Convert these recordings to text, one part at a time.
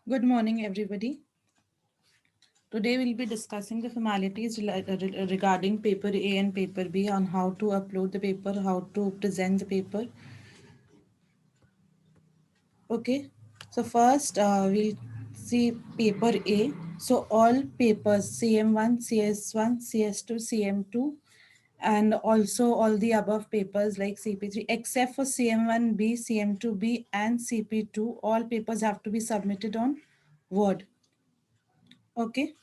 Good morning, everybody. Today we'll be discussing the formalities regarding paper A and paper B on how to upload the paper, how to present the paper. Okay, so first we'll see paper A. So all papers CM1, CS1, CS2, CM2, and also all the above papers like CP3 except for CM1B, CM2B, and CP2, all papers have to be submitted on Word. Okay.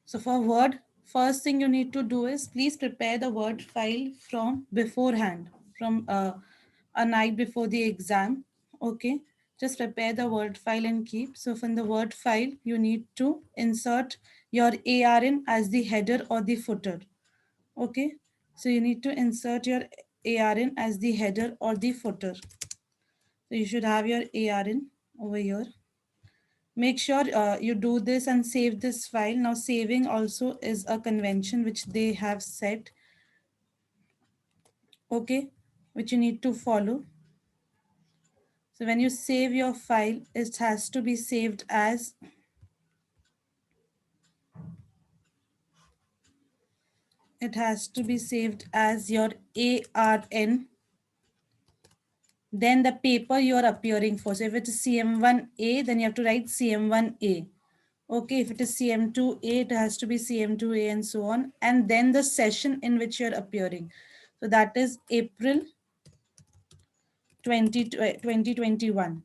So for Word, first thing you need to do is please prepare the Word file from beforehand, from a night before the exam. Okay, just prepare the Word file and keep. So from the Word file, you need to insert your ARN as the header or the footer. Okay, so you need to insert your ARN as the header or the footer. So you should have your ARN over here. Make sure you do this and save this file. Now saving also is a convention which they have set, okay, which you need to follow. So when you save your file, it has to be saved as your ARN, then the paper you are appearing for. So if it is CM1A, then you have to write CM1A. Okay, if it is CM2A, it has to be CM2A and so on. And then the session in which you're appearing. So that is April 2021.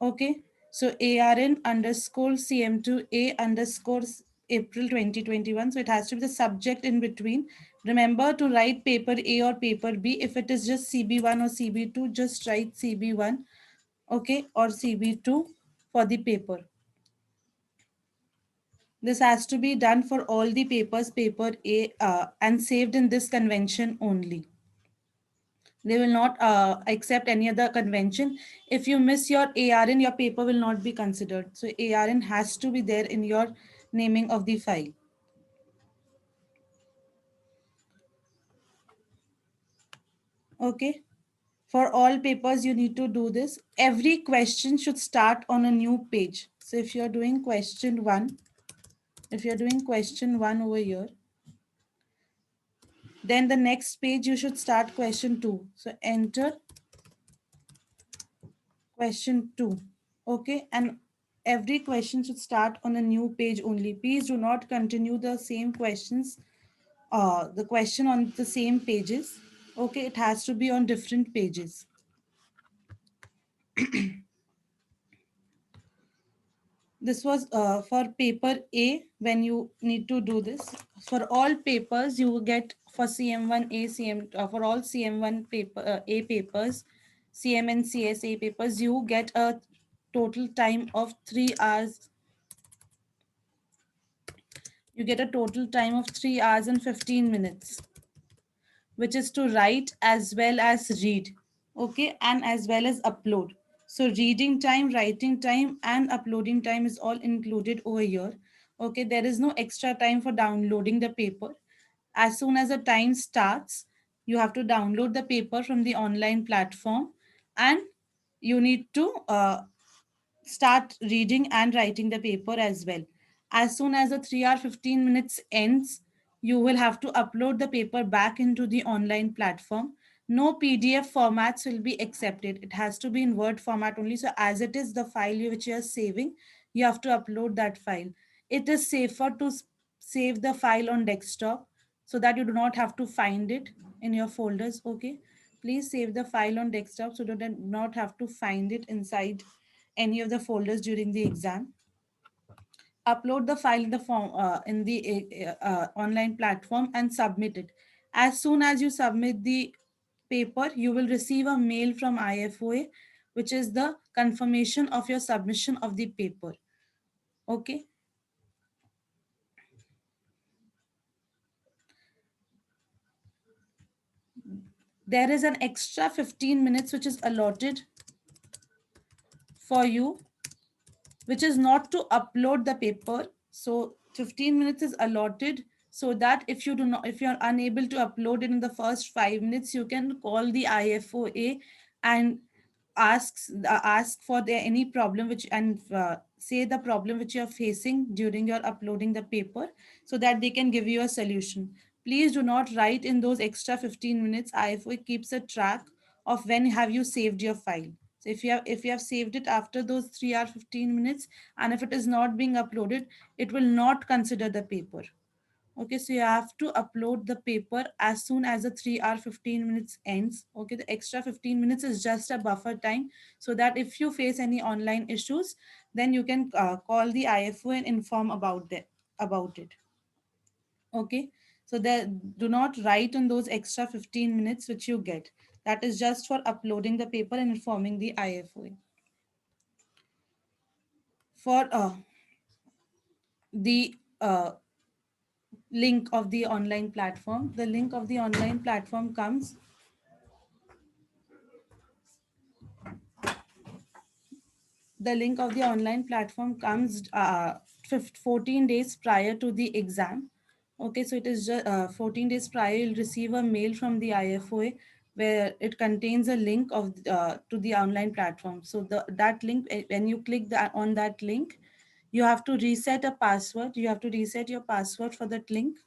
Okay, so ARN underscore CM2A underscore April 2021. So it has to be the subject in between. Remember to write paper A or paper B. If it is just CB1 or CB2, just write CB1, okay, or CB2 for the paper. This has to be done for all the papers, paper A, and saved in this convention only. They will not accept any other convention. If you miss your ARN, your paper will not be considered. So ARN has to be there in your naming of the file. Okay. For all papers, you need to do this. Every question should start on a new page. So if you're doing question one, over here, then the next page you should start question two. So enter question 2. Okay, and every question should start on a new page only. Please do not continue the same questions, the question on the same pages. Okay, it has to be on different pages. This was for paper A when you need to do this. For all papers, you will get for CM1A, for all CM1 paper A papers, CM and CSA papers, you get a total time of 3 hours. You get a total time of 3 hours and 15 minutes, which is to write as well as read, okay, and as well as upload. So reading time, writing time, and uploading time is all included over here. Okay, there is no extra time for downloading the paper. As soon as the time starts, you have to download the paper from the online platform, and you need to start reading and writing the paper as well. As soon as the 3 hour 15 minutes ends, you will have to upload the paper back into the online platform. No PDF formats will be accepted. It has to be in Word format only. So as it is the file which you are saving, you have to upload that file. It is safer to save the file on desktop so that you do not have to find it in your folders. Okay, please save the file on desktop so that you do not have to find it inside any of the folders during the exam. Upload the file in the form in the online platform and submit it. As soon as you submit the paper, you will receive a mail from IFOA, which is the confirmation of your submission of the paper. Okay. There is an extra 15 minutes which is allotted for you, which is not to upload the paper. So 15 minutes is allotted so that if you're unable to upload it in the first 5 minutes, you can call the IFOA and ask for there any problem which, and say the problem which you are facing during your uploading the paper, so that they can give you a solution. Please do not write in those extra 15 minutes. IFO keeps a track of when have you saved your file. So if you have saved it after those 3 hour 15 minutes, and if it is not being uploaded, it will not consider the paper. Okay, so you have to upload the paper as soon as the 3 hour 15 minutes ends. Okay, the extra 15 minutes is just a buffer time, so that if you face any online issues, then you can call the IFO and inform about it. Okay, so do not write on those extra 15 minutes which you get. That is just for uploading the paper and informing the IFO. For the link of the online platform, the link of the online platform comes, the link of the online platform comes 14 days prior to the exam. Okay, so it is just 14 days prior, you'll receive a mail from the IFOA where it contains a link of to the online platform. So that link, when you click on that link, you have to reset a password. You have to reset your password for that link,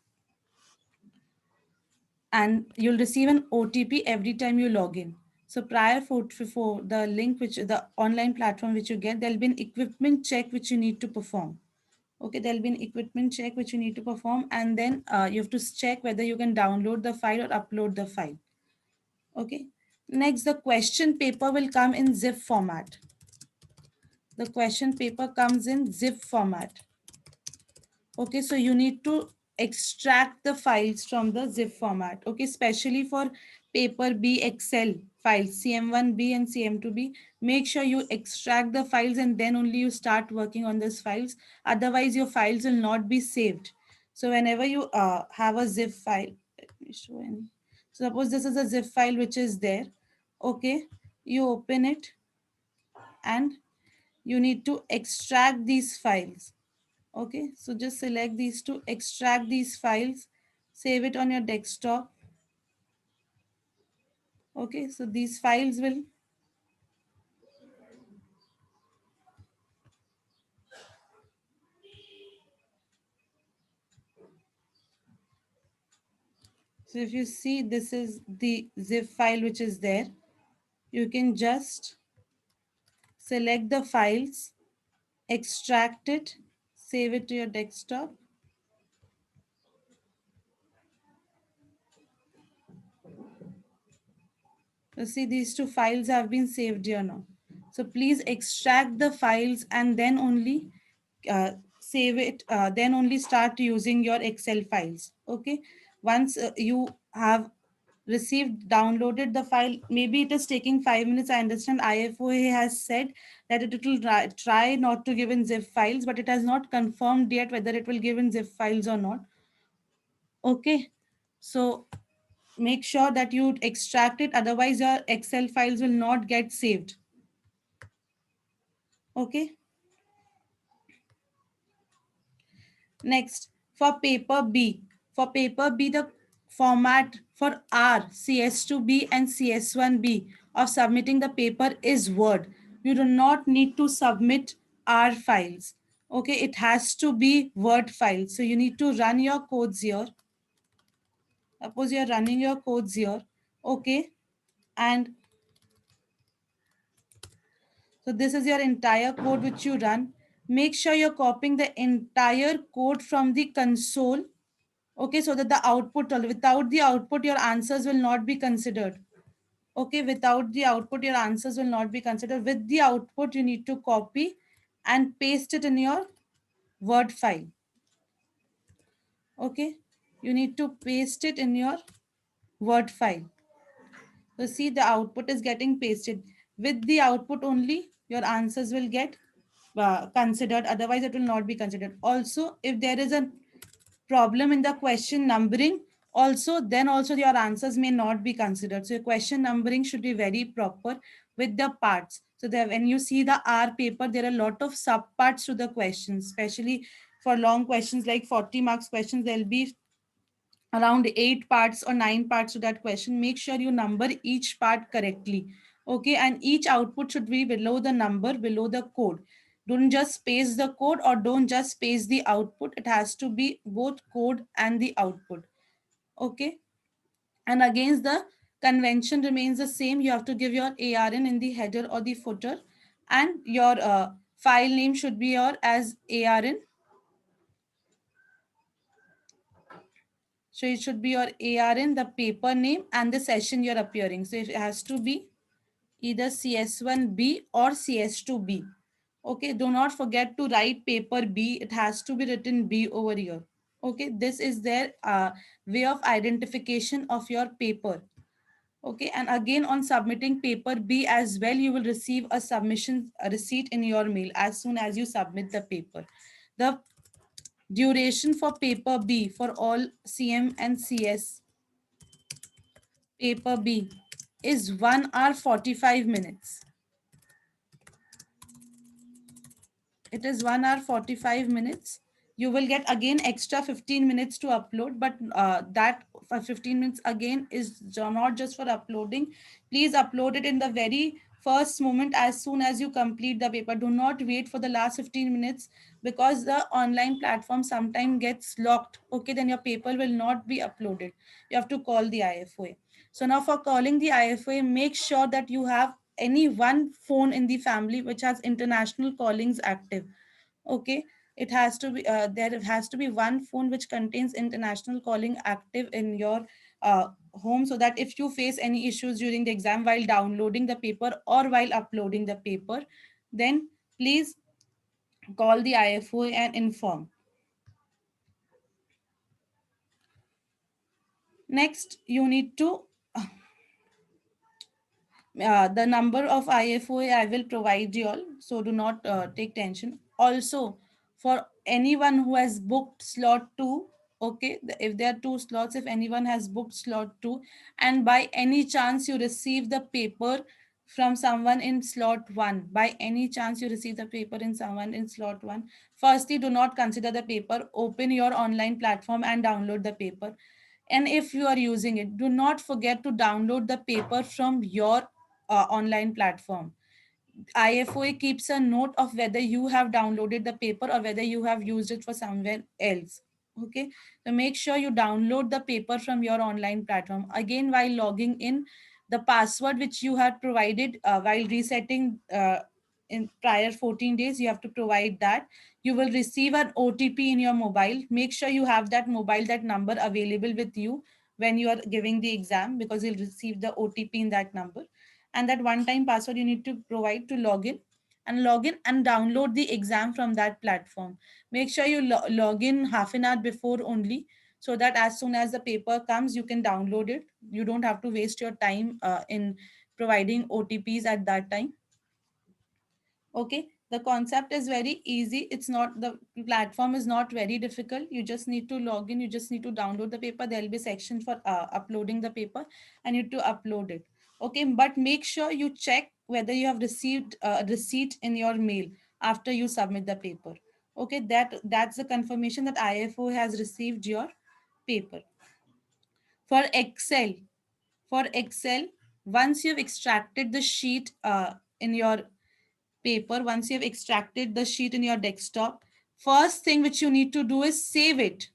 and you'll receive an OTP every time you log in. So prior for the link, which the online platform which you get, there'll be an equipment check which you need to perform. Okay, there'll be an equipment check which you need to perform, and then you have to check whether you can download the file or upload the file. Okay. Next, the question paper will come in zip format. The question paper comes in zip format. Okay, so you need to extract the files from the zip format. Okay, especially for paper B Excel files, CM1B and CM2B. Make sure you extract the files and then only you start working on these files. Otherwise, your files will not be saved. So whenever you have a zip file, let me show any. So suppose this is a zip file which is there. Okay, you open it and you need to extract these files. Okay, so just select these to extract these files, save it on your desktop. Okay, so these files will, so if you see, this is the zip file which is there. You can just select the files, extract it, save it to your desktop. So see, these two files have been saved here now. So please extract the files and then only save it, then only start using your Excel files. Okay. Once you have received, downloaded the file, maybe it is taking 5 minutes. I understand IFOA has said that it will try not to give in zip files, but it has not confirmed yet whether it will give in zip files or not. Okay. So make sure that you extract it, otherwise your Excel files will not get saved. Okay. Next, for paper B, the format for R, CS2B and CS1B of submitting the paper is Word. You do not need to submit R files. Okay, it has to be Word files. So you need to run your codes here. Suppose you're running your codes here. Okay, and so this is your entire code which you run. Make sure you're copying the entire code from the console. Okay, so that the output, without the output, your answers will not be considered. Okay, without the output, your answers will not be considered. With the output, you need to copy and paste it in your Word file. Okay, you need to paste it in your Word file. So see, the output is getting pasted. With the output only, your answers will get considered. Otherwise, it will not be considered. Also, if there is a problem in the question numbering, also your answers may not be considered. So your question numbering should be very proper with the parts. So that when you see the R paper, there are a lot of sub parts to the questions, especially for long questions like 40 marks questions. There'll be around 8 parts or 9 parts to that question. Make sure you number each part correctly. Okay, and each output should be below the number, below the code. Don't just space the code or don't just space the output. It has to be both code and the output. Okay, and against the convention remains the same. You have to give your ARN in the header or the footer, and your file name should be your as ARN. So it should be your ARN, the paper name, and the session you're appearing. So it has to be either CS1B or CS2B. Okay, do not forget to write paper B. It has to be written B over here. Okay, this is their way of identification of your paper. Okay, and again on submitting paper B as well, you will receive a submission a receipt in your mail as soon as you submit the paper. The duration for paper B for all CM and CS paper B is 1 hour 45 minutes. It is 1 hour 45 minutes. You will get again extra 15 minutes to upload, but that for 15 minutes again is not just for uploading. Please upload it in the very first moment as soon as you complete the paper. Do not wait for the last 15 minutes, because the online platform sometimes gets locked. Okay, then your paper will not be uploaded. You have to call the IFOA. So now for calling the IFOA, make sure that you have any one phone in the family which has international callings active. Okay, it has to be there has to be one phone which contains international calling active in your home, so that if you face any issues during the exam while downloading the paper or while uploading the paper, then please call the IFOA and inform. Next, you need to the number of IFOA I will provide you all, so do not take tension. Also, for anyone who has booked slot 2, okay, if there are two slots, if anyone has booked slot 2 and by any chance you receive the paper from someone in slot 1, by any chance you receive the paper in someone in slot 1, firstly, do not consider the paper, open your online platform and download the paper. And if you are using it, do not forget to download the paper from your online platform. IFOA keeps a note of whether you have downloaded the paper or whether you have used it for somewhere else. Okay, so make sure you download the paper from your online platform. Again, while logging in, the password which you had provided while resetting in prior 14 days, you have to provide that. You will receive an OTP in your mobile. Make sure you have that mobile, that number available with you when you are giving the exam, because you'll receive the OTP in that number. And that one time password you need to provide to log in and download the exam from that platform. Make sure you log in half an hour before only, so that as soon as the paper comes you can download it. You don't have to waste your time in providing OTPs at that time. Okay, the concept is very easy. It's not, the platform is not very difficult. You just need to log in, you just need to download the paper. There'll be section for uploading the paper, and you need to upload it. Okay, but make sure you check whether you have received a receipt in your mail after you submit the paper. Okay, that's the confirmation that IFO has received your paper. For excel for excel once you've extracted the sheet in your paper, once you've extracted the sheet in your desktop, first thing which you need to do is save it.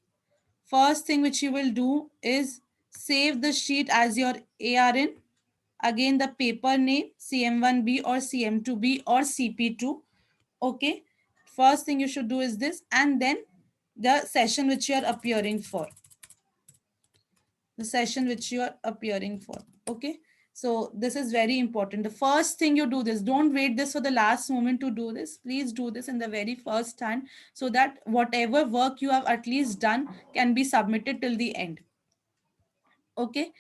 First thing which you will do is save the sheet as your ARN. Again, the paper name CM1B or CM2B or CP2. Okay. First thing you should do is this, and then the session which you are appearing for. The session which you are appearing for. Okay, so this is very important. The first thing you do this, don't wait this for the last moment to do this. Please do this in the very first hand, so that whatever work you have at least done can be submitted till the end. Okay,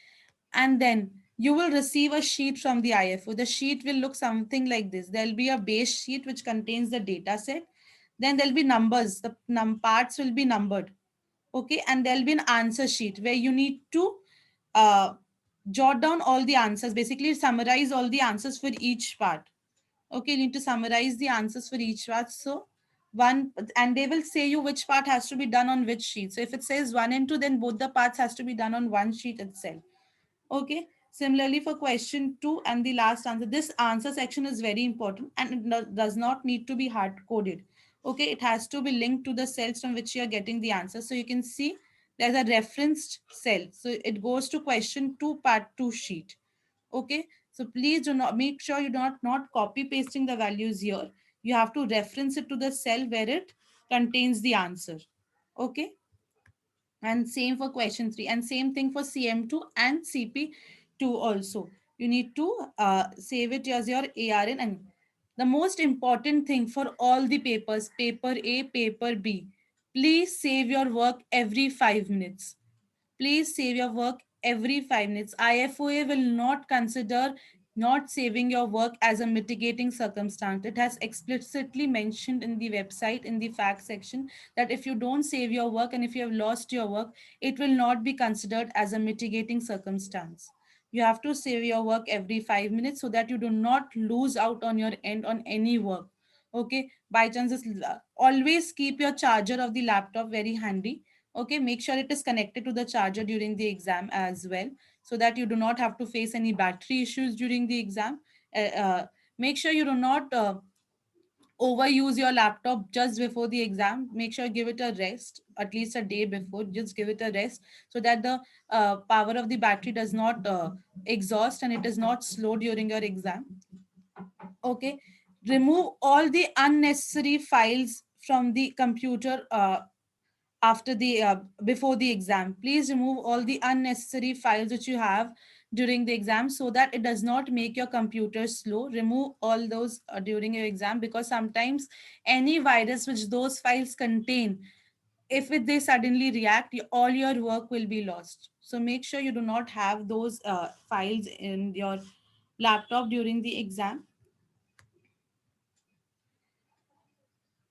and then you will receive a sheet from the IFO. The sheet will look something like this. There'll be a base sheet which contains the data set. Then there'll be numbers. The parts will be numbered. Okay, and there'll be an answer sheet where you need to uh, jot down all the answers, basically summarize all the answers for each part. Okay, you need to summarize the answers for each part. So one, and they will say you which part has to be done on which sheet. So if it says 1 and 2, then both the parts has to be done on one sheet itself. Okay, Similarly, for question 2 and the last answer, this answer section is very important and it does not need to be hard coded. Okay, it has to be linked to the cells from which you are getting the answer. So you can see there's a referenced cell. So it goes to question 2, part 2 sheet. Okay, so please do not, make sure you do not copy pasting the values here. You have to reference it to the cell where it contains the answer. Okay, and same for question 3 and same thing for cm2 and cp2 also. You need to save it as your arn. And the most important thing for all the papers, paper a, paper b, please save your work every 5 minutes. Please save your work every 5 minutes. IFOA will not consider not saving your work as a mitigating circumstance. It has explicitly mentioned in the website in the fact section that if you don't save your work and if you have lost your work, it will not be considered as a mitigating circumstance. You have to save your work every 5 minutes so that you do not lose out on your end on any work. Okay, by chances, always keep your charger of the laptop very handy. Okay, make sure it is connected to the charger during the exam as well, so that you do not have to face any battery issues during the exam. Make sure you do not overuse your laptop just before the exam. Make sure give it a rest at least a day before. Just give it a rest so that the power of the battery does not exhaust and it is not slow during your exam. Okay, remove all the unnecessary files from the computer after the before the exam. Please remove all the unnecessary files which you have during the exam so that it does not make your computer slow. Remove all those during your exam, because sometimes any virus which those files contain, if they suddenly react, all your work will be lost. So make sure you do not have those files in your laptop during the exam.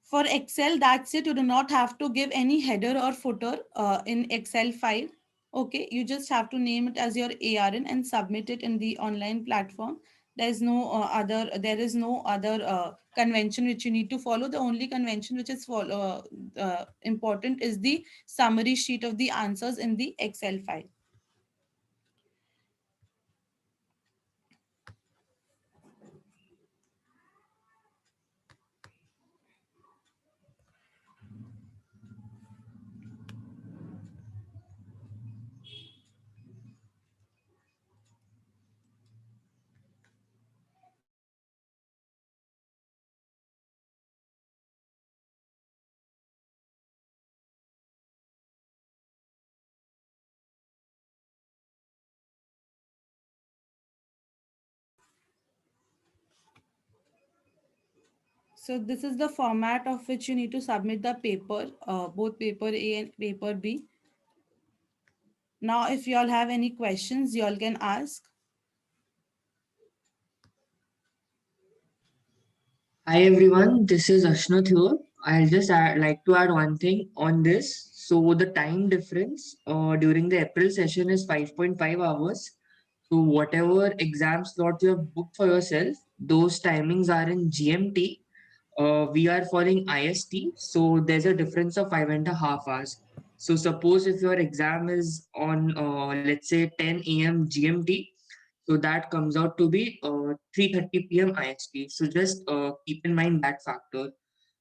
For Excel, that's it. You do not have to give any header or footer in Excel file. Okay, you just have to name it as your ARN and submit it in the online platform. There is no other convention which you need to follow. The only convention which is important is the summary sheet of the answers in the Excel file. So this is the format of which you need to submit the paper, both paper A and paper B. Now, if you all have any questions, you all can ask. Hi everyone, this is Ashnath here. I'll just like to add one thing on this. So the time difference during the April session is 5.5 hours. So whatever exam slot you have booked for yourself, those timings are in GMT. We are following IST, so there's a difference of 5.5 hours. So suppose if your exam is on let's say 10 a.m. GMT, so that comes out to be 3:30 p.m. IST. So just keep in mind that factor.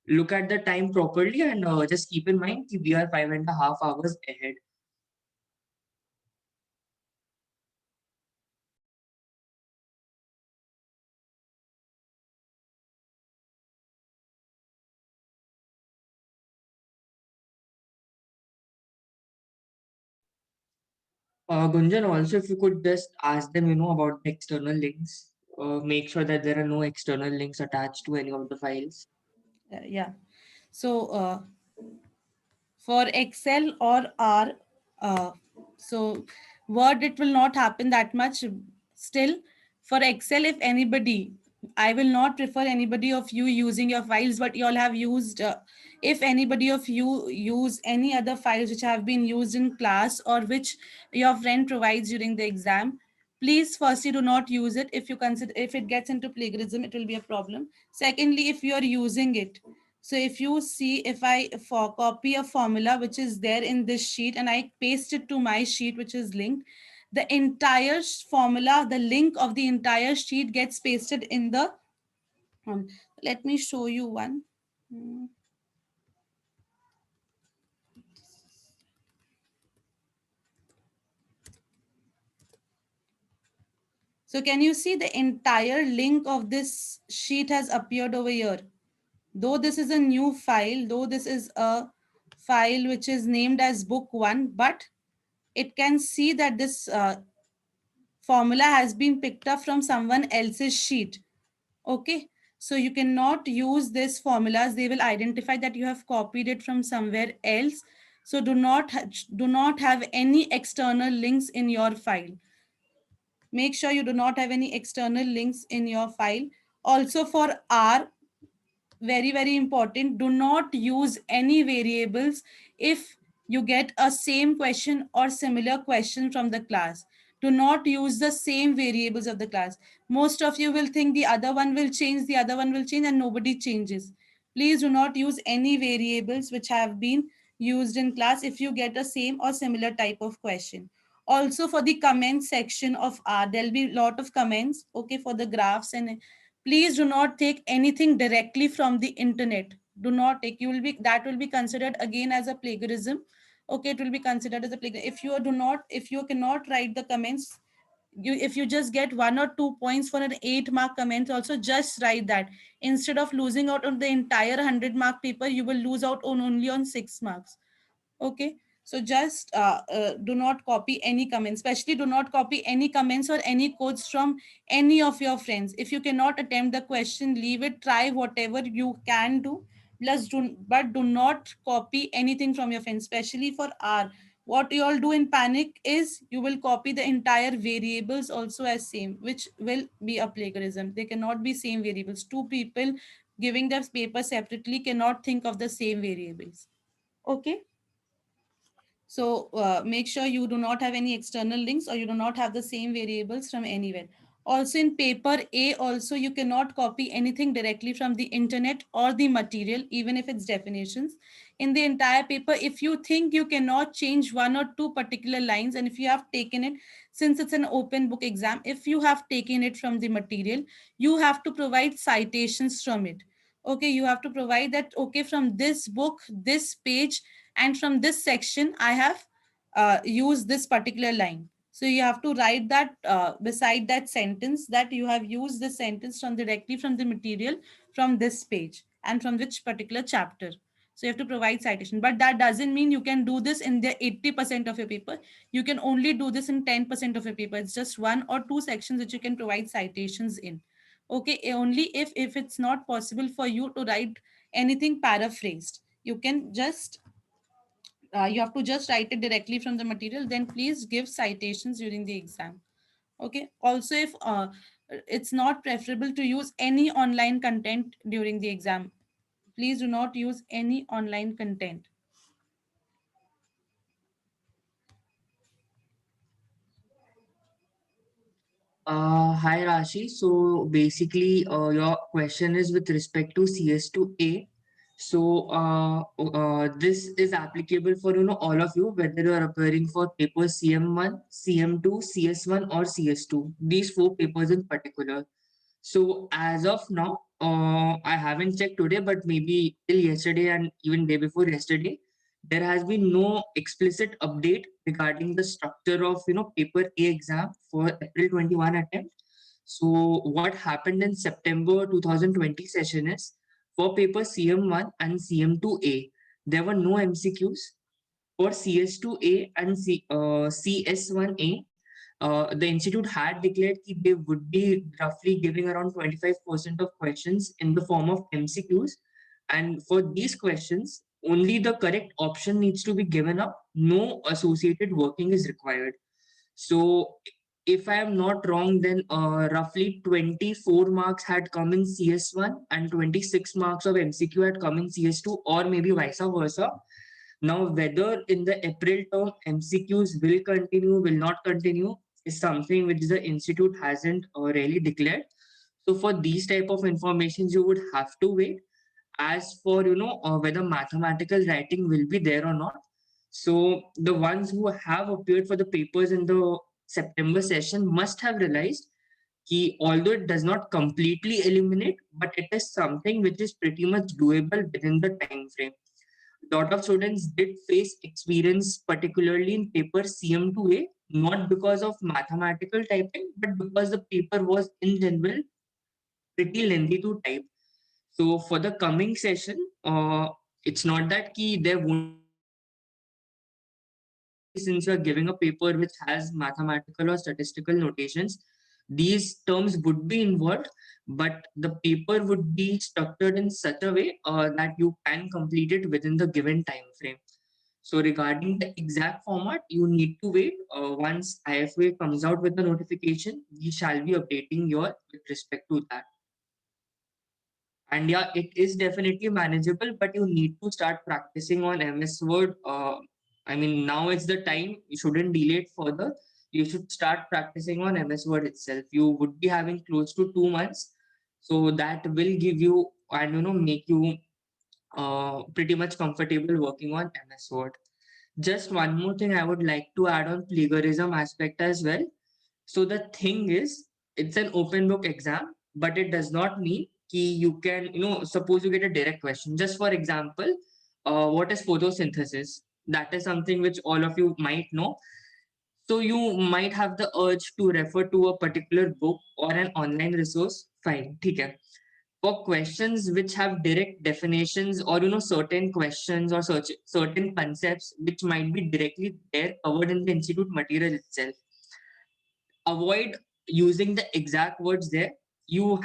Look at the time properly and just keep in mind we are 5.5 hours ahead. Gunjan, also if you could just ask them, about the external links. Make sure that there are no external links attached to any of the files. Yeah. So for Excel or R, so Word, it will not happen that much. Still, for Excel, if anybody, I will not prefer anybody of you using your files, but you all have used, if anybody of you use any other files which have been used in class or which your friend provides during the exam, please firstly do not use it. If you consider, if it gets into plagiarism, it will be a problem. Secondly, if you are using it, so if you see, if I copy a formula which is there in this sheet and I paste it to my sheet which is linked, the entire formula, the link of the entire sheet gets pasted in the, um, let me show you one. Hmm. So can you see the entire link of this sheet has appeared over here? Though this is a new file, though this is a file which is named as book 1, but it can see that this formula has been picked up from someone else's sheet. Okay, so you cannot use this formulas. They will identify that you have copied it from somewhere else. So do not have any external links in your file. Make sure you do not have any external links in your file. Also for R, very important, do not use any variables if you get a same question or similar question from the class. Do not use the same variables of the class. Most of you will think the other one will change, the other one will change, and nobody changes. Please do not use any variables which have been used in class if you get a same or similar type of question. Also for the comment section of R, there'll be a lot of comments, okay, for the graphs, and please do not take anything directly from the internet. Do not take, you will be, that will be considered again as a plagiarism. Okay, it will be considered as a plagiarism if you do not, if you cannot write the comments. You, if you just get 1 or 2 points for an 8 mark comment, also just write that. Instead of losing out on the entire 100-mark paper, you will lose out on only on 6 marks. Okay, so just do not copy any comments, especially do not copy any comments or any codes from any of your friends. If you cannot attempt the question, leave it, try whatever you can do, plus do, but do not copy anything from your friends, especially for R. What you all do in panic is you will copy the entire variables also as same, which will be a plagiarism. They cannot be same variables. Two people giving their paper separately cannot think of the same variables. Okay, so make sure you do not have any external links or you do not have the same variables from anywhere. Also in paper A, also you cannot copy anything directly from the internet or the material, even if it's definitions. In the entire paper, if you think you cannot change 1 or 2 particular lines, and if you have taken it, since it's an open book exam, if you have taken it from the material, you have to provide citations from it. Okay, you have to provide that, okay, from this book, this page, and from this section I have used this particular line. So you have to write that beside that sentence, that you have used this sentence from directly from the material, from this page and from which particular chapter. So you have to provide citation, but that doesn't mean you can do this in the 80% of your paper. You can only do this in 10% of your paper. It's just 1 or 2 sections that you can provide citations in. Okay, only if it's not possible for you to write anything paraphrased, you can just you have to just write it directly from the material, then please give citations during the exam. Okay, also if it's not preferable to use any online content during the exam, please do not use any online content. Hi Rashi. So basically, your question is with respect to CS2A. So this is applicable for all of you, whether you are appearing for papers CM1, CM2, CS1, or CS2. These four papers in particular. So as of now, I haven't checked today, but maybe till yesterday and even day before yesterday, there has been no explicit update regarding the structure of paper A exam for April 21 attempt. So what happened in September 2020 session is for paper CM1 and CM2A, there were no MCQs. For CS2A and CS1A, the institute had declared that they would be roughly giving around 25% of questions in the form of MCQs. And for these questions, only the correct option needs to be given up. No associated working is required. So, if I am not wrong, then roughly 24 marks had come in CS1 and 26 marks of MCQ had come in CS2, or maybe vice versa. Now, whether in the April term MCQs will continue, will not continue, is something which the institute hasn't really declared. So for these type of informations, you would have to wait. As for whether mathematical writing will be there or not, so the ones who have appeared for the papers in the September session must have realized that although it does not completely eliminate, but it is something which is pretty much doable within the time frame. A lot of students did face experience, particularly in paper CM2A, not because of mathematical typing, but because the paper was in general pretty lengthy to type. So for the coming session, it's not that there won't be since you are giving a paper which has mathematical or statistical notations, these terms would be involved, but the paper would be structured in such a way that you can complete it within the given time frame. So regarding the exact format, you need to wait. Once IFA comes out with the notification, we shall be updating you with respect to that. And yeah, it is definitely manageable, but you need to start practicing on MS Word. I mean, now it's the time. You shouldn't delay it further. You should start practicing on MS Word itself. You would be having close to 2 months, so that will give you and make you pretty much comfortable working on MS Word. Just one more thing I would like to add on plagiarism aspect as well. So the thing is, it's an open book exam, but it does not mean you can, suppose you get a direct question. Just for example, what is photosynthesis? That is something which all of you might know. So you might have the urge to refer to a particular book or an online resource. Fine, okay. For questions which have direct definitions or certain questions or certain concepts which might be directly there covered in the institute material itself, avoid using the exact words there. You're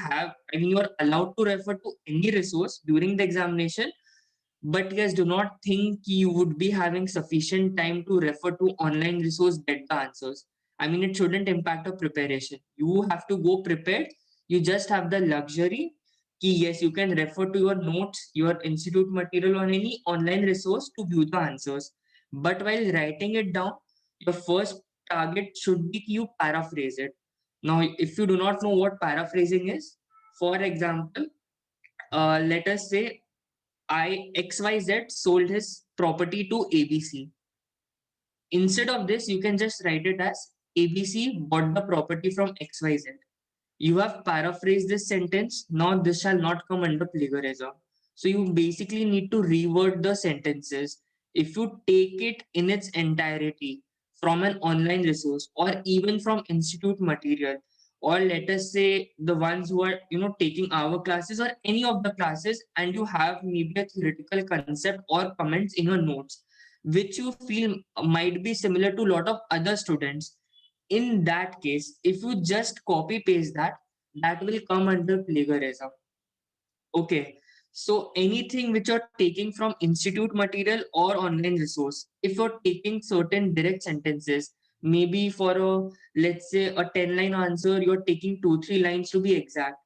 allowed to refer to any resource during the examination, but yes, do not think you would be having sufficient time to refer to online resource, get the answers. I mean, it shouldn't impact your preparation. You have to go prepared. You just have the luxury yes, you can refer to your notes, your institute material on any online resource to view the answers. But while writing it down, your first target should be you paraphrase it. Now, if you do not know what paraphrasing is, for example, let us say XYZ sold his property to ABC. Instead of this, you can just write it as ABC bought the property from XYZ. You have paraphrased this sentence. Now this shall not come under plagiarism. So you basically need to reword the sentences. If you take it in its entirety from an online resource or even from institute material, or let us say the ones who are taking our classes or any of the classes, and you have maybe a theoretical concept or comments in your notes which you feel might be similar to a lot of other students, in that case, if you just copy paste that, that will come under plagiarism. Okay. So anything which you're taking from institute material or online resource, if you're taking certain direct sentences, maybe for let's say a 10-line answer, you're taking 2-3 lines to be exact,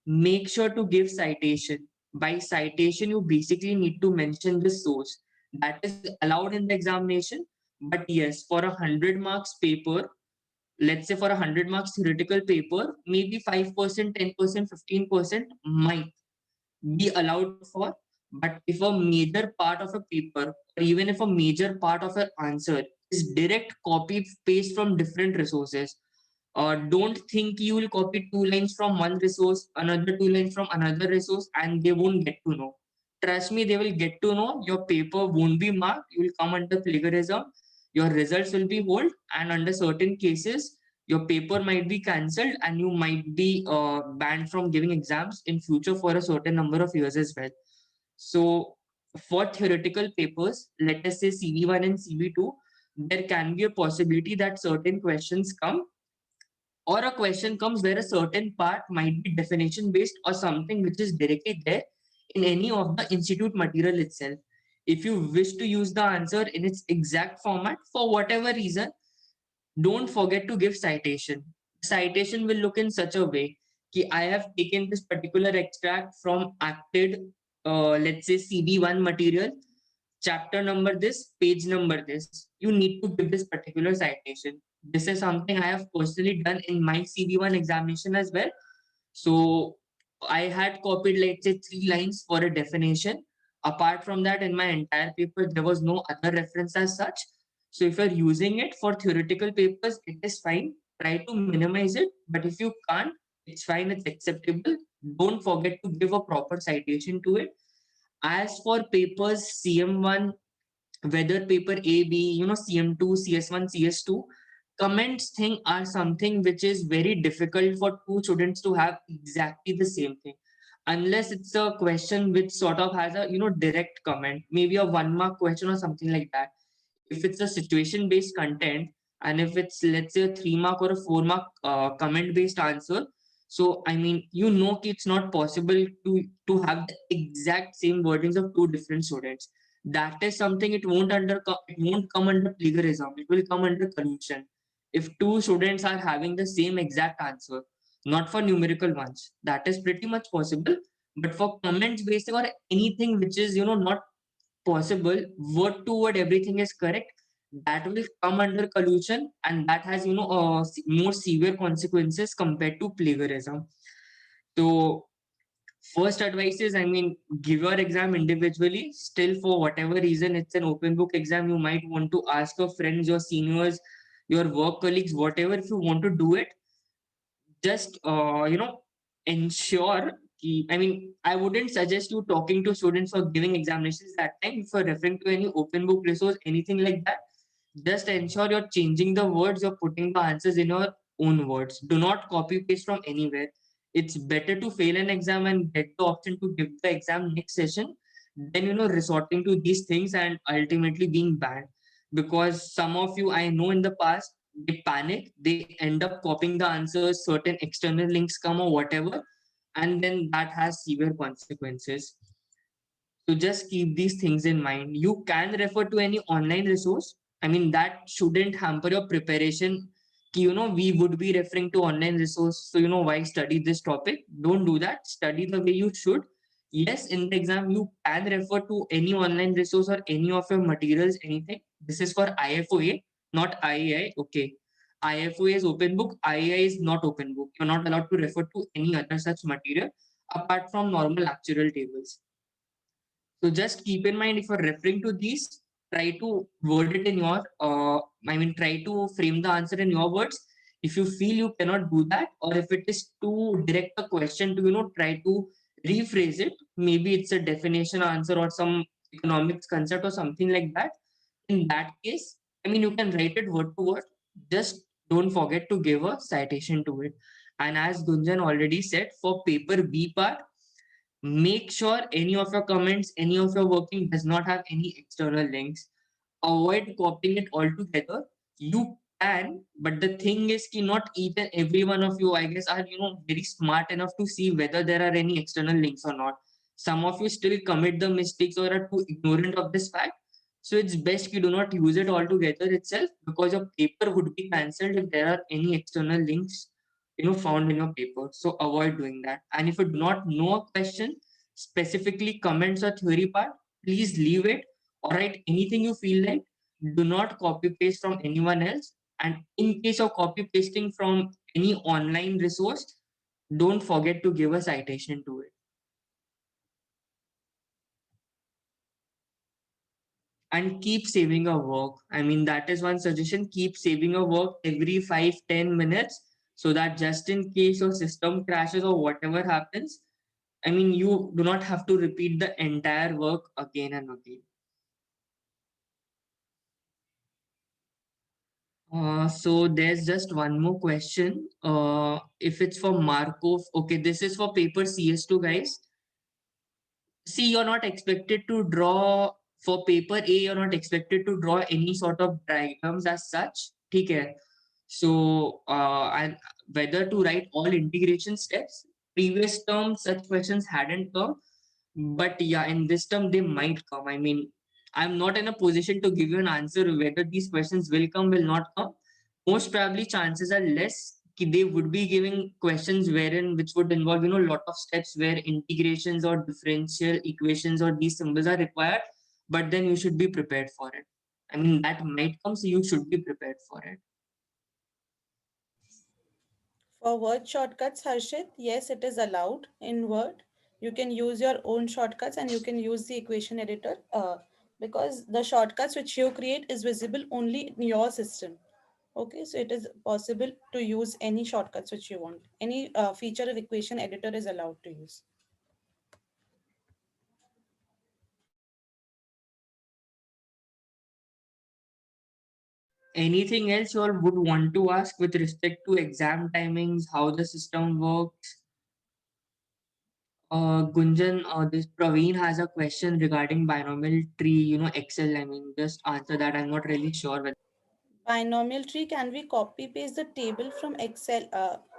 make sure to give citation. By citation, you basically need to mention the source. That is allowed in the examination. But yes, for 100 marks paper, let's say for 100 marks theoretical paper, maybe 5%, 10%, 15% might be allowed for. But if a major part of a paper, or even if a major part of an answer is direct copy paste from different resources, don't think you will copy 2 lines from one resource, another 2 lines from another resource, and they won't get to know. Trust me, they will get to know. Your paper won't be marked. You will come under plagiarism. Your results will be hold, and under certain cases, your paper might be cancelled, and you might be banned from giving exams in future for a certain number of years as well. So, for theoretical papers, let us say CV1 and CV2, there can be a possibility that certain questions come, or a question comes where a certain part might be definition based or something which is directly there in any of the institute material itself. If you wish to use the answer in its exact format for whatever reason, don't forget to give citation. Citation will look in such a way that I have taken this particular extract from acted, let's say CV1 material, chapter number this, page number this. You need to give this particular citation. This is something I have personally done in my CV1 examination as well. So I had copied, let's say, 3 lines for a definition. Apart from that, in my entire paper, there was no other reference as such. So if you're using it for theoretical papers, it is fine. Try to minimize it. But if you can't, it's fine. It's acceptable. Don't forget to give a proper citation to it. As for papers CM1, whether paper A, B, CM2, CS1, CS2, comments thing are something which is very difficult for two students to have exactly the same thing. Unless it's a question which sort of has a, direct comment, maybe a 1 mark question or something like that. If it's a situation based content, and if it's, let's say, a 3 mark or a 4 mark comment based answer, so I mean, it's not possible to have the exact same wordings of two different students. That is something, it won't come under plagiarism, it will come under collusion. If two students are having the same exact answer, not for numerical ones, that is pretty much possible. But for comments based or anything which is, not possible, word to word everything is correct, that will come under collusion, and that has, more severe consequences compared to plagiarism. So first advice is, I mean, give your exam individually. Still, for whatever reason, it's an open book exam, you might want to ask your friends, your seniors, your work colleagues, whatever. If you want to do it, just ensure I mean, I wouldn't suggest you talking to students or giving examinations that time. If you're referring to any open book resource, anything like that, just ensure you're changing the words, you're putting the answers in your own words. Do not copy paste from anywhere. It's better to fail an exam and get the option to give the exam next session than, resorting to these things and ultimately being banned. Because some of you, I know, in the past, they panic, they end up copying the answers, certain external links come or whatever, and then that has severe consequences. So just keep these things in mind. You can refer to any online resource. I mean, that shouldn't hamper your preparation. We would be referring to online resource. So, why study this topic? Don't do that. Study the way you should. Yes, in the exam, you can refer to any online resource or any of your materials, anything. This is for IFOA, not IAI. Okay. IFOA is open book. IAI is not open book. You're not allowed to refer to any other such material apart from normal actual tables. So just keep in mind, if you're referring to these, try to word it in your, try to frame the answer in your words. If you feel you cannot do that, or if it is too direct a question to, try to rephrase it, maybe it's a definition answer or some economics concept or something like that. In that case, I mean, you can write it word to word. Just don't forget to give a citation to it. And as Gunjan already said, for paper B part, make sure any of your comments, any of your working does not have any external links. Avoid copying it altogether. You can, but the thing is ki not each and every one of you, I guess, are, very smart enough to see whether there are any external links or not. Some of you still commit the mistakes or are too ignorant of this fact. So it's best you do not use it altogether itself, because your paper would be cancelled if there are any external links, found in your paper. So avoid doing that. And if you do not know a question, specifically comments or theory part, please leave it or write anything you feel like. Do not copy paste from anyone else. And in case of copy pasting from any online resource, don't forget to give a citation to it. And keep saving your work. I mean, that is one suggestion. Keep saving your work every 5-10 minutes, so that just in case your system crashes or whatever happens, I mean, you do not have to repeat the entire work again and again. So there's just one more question. If it's for Markov, okay, this is for paper CS2, guys. See, you're not expected to draw for paper A, you're not expected to draw any sort of diagrams as such. Okay. So, and whether to write all integration steps, previous term such questions hadn't come, but yeah, in this term they might come. I mean, I'm not in a position to give you an answer whether these questions will come, will not come. Most probably chances are less कि they would be giving questions wherein which would involve, a lot of steps where integrations or differential equations or these symbols are required, but then you should be prepared for it. I mean, that might come, so you should be prepared for it. For word shortcuts, Harshit, yes, it is allowed in Word. You can use your own shortcuts and you can use the equation editor because the shortcuts which you create is visible only in your system. Okay, so it is possible to use any shortcuts which you want. Any feature of equation editor is allowed to use. Anything else you all would want to ask with respect to exam timings, how the system works? Gunjan, this Praveen has a question regarding binomial tree, Excel. I mean, just answer that. I'm not really sure whether. Binomial tree, can we copy paste the table from Excel?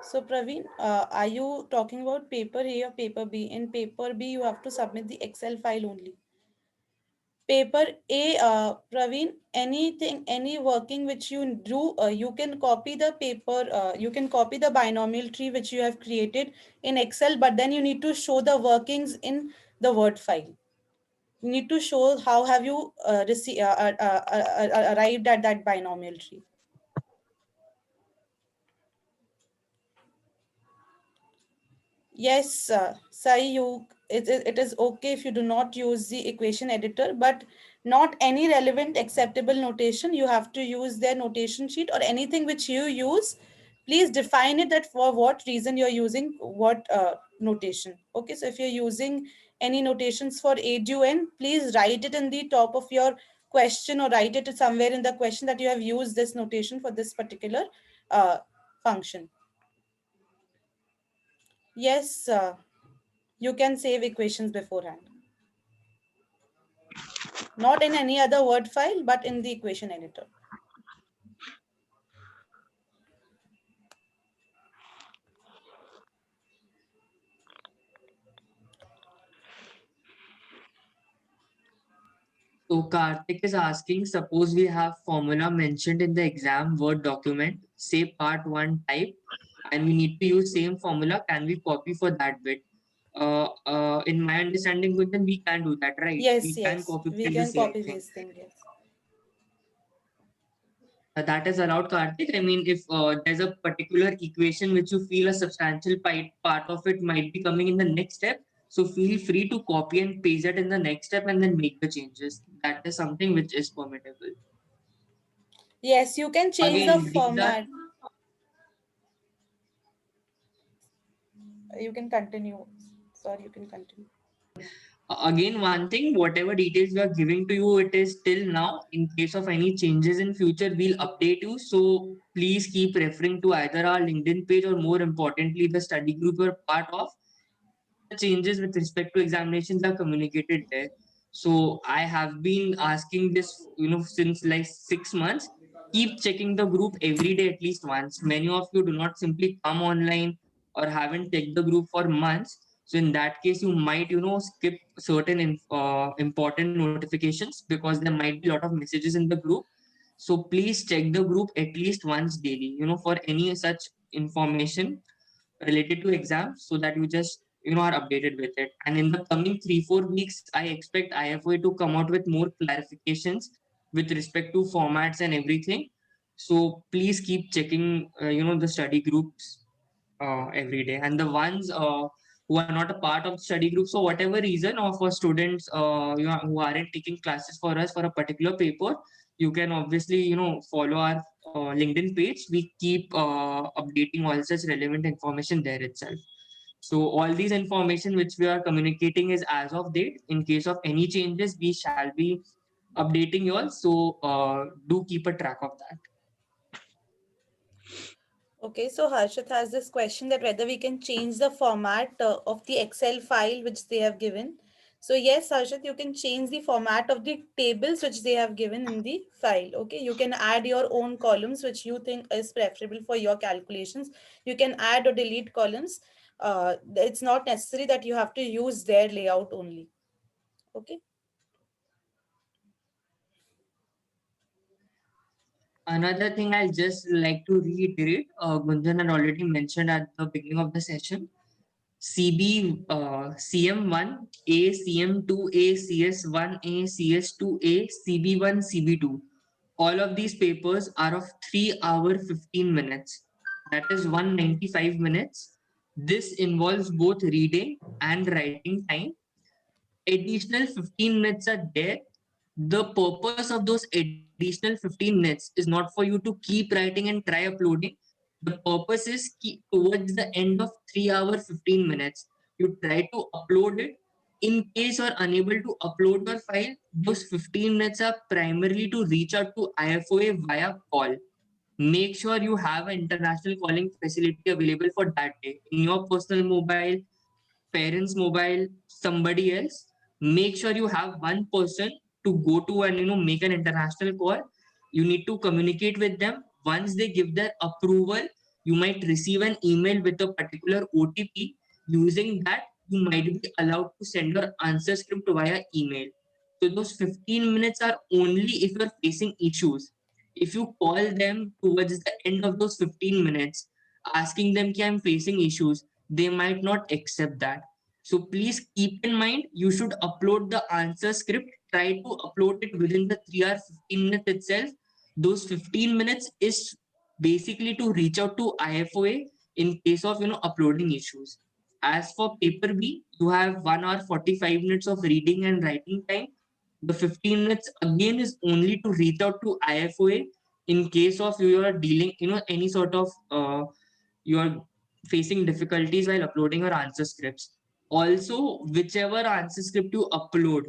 So Praveen, are you talking about paper A or paper B? In paper B, you have to submit the Excel file only. Paper A, Praveen, anything, any working which you do, you can copy the paper, you can copy the binomial tree which you have created in Excel, but then you need to show the workings in the Word file. You need to show how have you arrived at that binomial tree. Yes, Sai, it is okay if you do not use the equation editor, but not any relevant acceptable notation. You have to use their notation sheet or anything which you use. Please define it that for what reason you're using what notation. Okay, so if you're using any notations for ADUN, please write it in the top of your question or write it somewhere in the question that you have used this notation for this particular uh, function. Yes, you can save equations beforehand. Not in any other Word file, but in the equation editor. So Karthik is asking, suppose we have formula mentioned in the exam Word document, say part 1 type, and we need to use same formula. Can we copy for that bit? In my understanding, Gunjan, we can do that, right? Yes, We can yes, copy we paste the can same copy thing. this thing. Yes. That is allowed, Karthik. I mean, if there's a particular equation which you feel a substantial part of it might be coming in the next step, so feel free to copy and paste it in the next step and then make the changes. That is something which is permittable. Yes, you can change the Again, these are format. You can continue. Sorry, you can continue. again one thing, whatever details we are giving to you, it is till now. In case of any changes in future, we'll update you. So please keep referring to either our LinkedIn page or more importantly, the study group you're part of. The changes with respect to examinations are communicated there. So I have been asking this, since like 6 months. Keep checking the group every day at least once. Many of you do not simply come online or haven't checked the group for months. So in that case, you might, skip certain important notifications because there might be a lot of messages in the group. So please check the group at least once daily, for any such information related to exams so that you just are updated with it. And in the coming 3-4 weeks, I expect IFOA to come out with more clarifications with respect to formats and everything. So please keep checking the study groups every day. And the ones who are not a part of the study group, so whatever reason, or for students who aren't taking classes for us for a particular paper, you can obviously follow our LinkedIn page. We keep updating all such relevant information there itself. So all these information which we are communicating is as of date. In case of any changes, we shall be updating you all. So do keep a track of that. Okay, so Harshit has this question that whether we can change the format of the Excel file which they have given. So yes, Harshit, you can change the format of the tables which they have given in the file. Okay, you can add your own columns which you think is preferable for your calculations. You can add or delete columns. It's not necessary that you have to use their layout only. Okay. Another thing I'll just like to reiterate, Gunjan had already mentioned at the beginning of the session, CM1A, CM2A, CS1A, CS2A, CB1, CB2. All of these papers are of 3 hour 15 minutes. That is 195 minutes. This involves both reading and writing time. Additional 15 minutes are there The purpose of those additional 15 minutes is not for you to keep writing and try uploading. The purpose is towards the end of 3 hour 15 minutes, you try to upload it. In case you are unable to upload your file, those 15 minutes are primarily to reach out to IFOA via call. Make sure you have an international calling facility available for that day in your personal mobile, parents mobile, somebody else. Make sure you have one person to go to and make an international call. You need to communicate with them. Once they give their approval, you might receive an email with a particular OTP. Using that, you might be allowed to send your answer script via email. So those 15 minutes are only if you're facing issues. If you call them towards the end of those 15 minutes asking them कि I'm facing issues, they might not accept that. So please keep in mind, you should upload the answer script. Try to upload it within the 3 hour 15 minutes itself. Those 15 minutes is basically to reach out to IFOA in case of uploading issues. As for paper B, you have 1 hour 45 minutes of reading and writing time. The 15 minutes again is only to reach out to IFOA in case of you are dealing, any sort of you are facing difficulties while uploading your answer scripts. Also, whichever answer script you upload,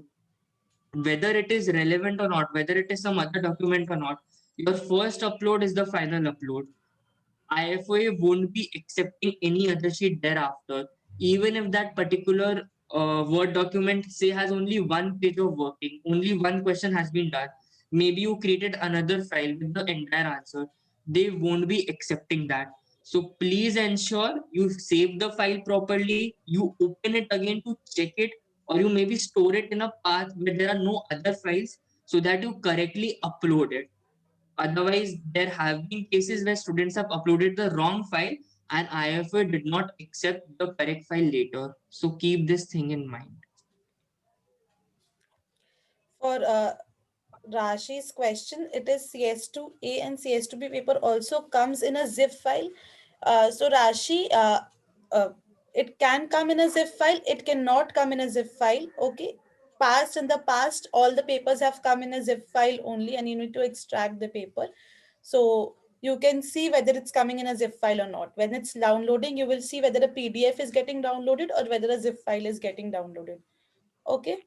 whether it is relevant or not, whether it is some other document or not, your first upload is the final upload. IFOA won't be accepting any other sheet thereafter, even if that particular Word document say has only one page of working, only one question has been done. Maybe you created another file with the entire answer. They won't be accepting that. So please ensure you save the file properly, you open it again to check it, or you maybe store it in a path where there are no other files so that you correctly upload it. Otherwise, there have been cases where students have uploaded the wrong file and IFA did not accept the correct file later. So keep this thing in mind. For Rashi's question, it is CS2A and CS2B paper also comes in a zip file. So Rashi, uh, it can come in a zip file. It cannot come in a zip file. Okay. Past in the past, all the papers have come in a zip file only, and you need to extract the paper. So you can see whether it's coming in a zip file or not. When it's downloading, you will see whether a PDF is getting downloaded or whether a zip file is getting downloaded. Okay.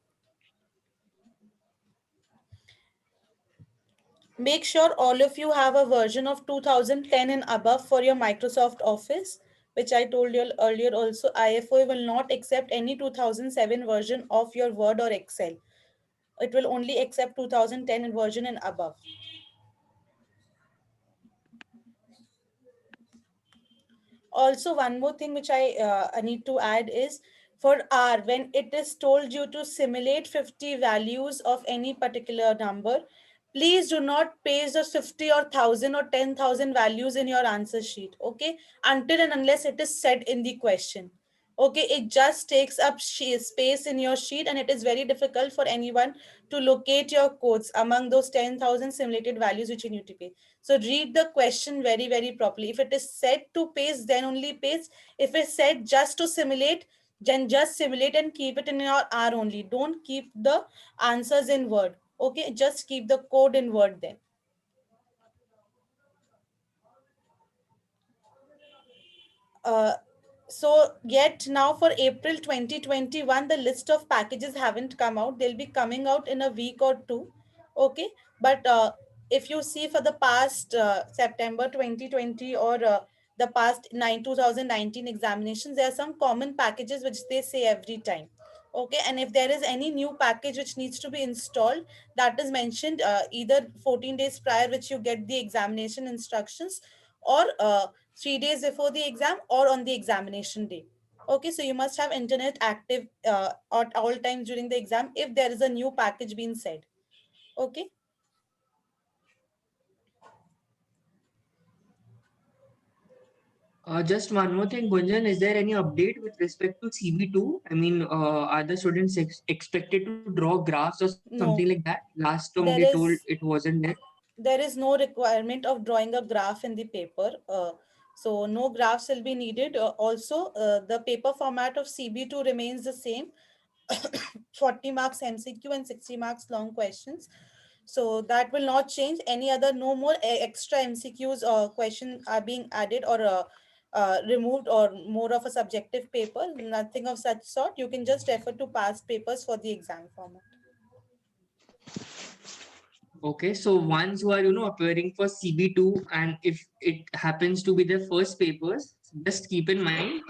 Make sure all of you have a version of 2010 and above for your Microsoft Office, which I told you earlier also. IFOA will not accept any 2007 version of your Word or Excel. It will only accept 2010 version and above. Also, one more thing which I need to add is for R, when it is told you to simulate 50 values of any particular number, please do not paste the 50 or 1000 or 10,000 values in your answer sheet, okay? Until and unless it is said in the question. Okay, it just takes up space in your sheet and it is very difficult for anyone to locate your codes among those 10,000 simulated values which you need to paste. So read the question very, very properly. If it is said to paste, then only paste. If it's said just to simulate, then just simulate and keep it in your R only. Don't keep the answers in Word. Okay, just keep the code in Word then. Uh, so yet now for April 2021, the list of packages haven't come out. They'll be coming out in a week or two. Okay, but if you see for the past September 2020 or the past 2019 examinations, there are some common packages which they say every time. Okay, and if there is any new package which needs to be installed, that is mentioned either 14 days prior, which you get the examination instructions, or 3 days before the exam or on the examination day. Okay, so you must have internet active at all times during the exam if there is a new package being said. Okay. Just one more thing, Gunjan, is there any update with respect to CB2? I mean, are the students expected to draw graphs or something like No, that? Last term they there told it is wasn't there. there is no requirement of drawing a graph in the paper. So no graphs will be needed. Also, the paper format of CB2 remains the same. 40 marks MCQ and 60 marks long questions. So that will not change. Any other, no more extra MCQs or question are being added or removed, or more of a subjective paper. Nothing of such sort. You can just refer to past papers for the exam format. Okay, so ones who are appearing for CB2, and if it happens to be their first papers, just keep in mind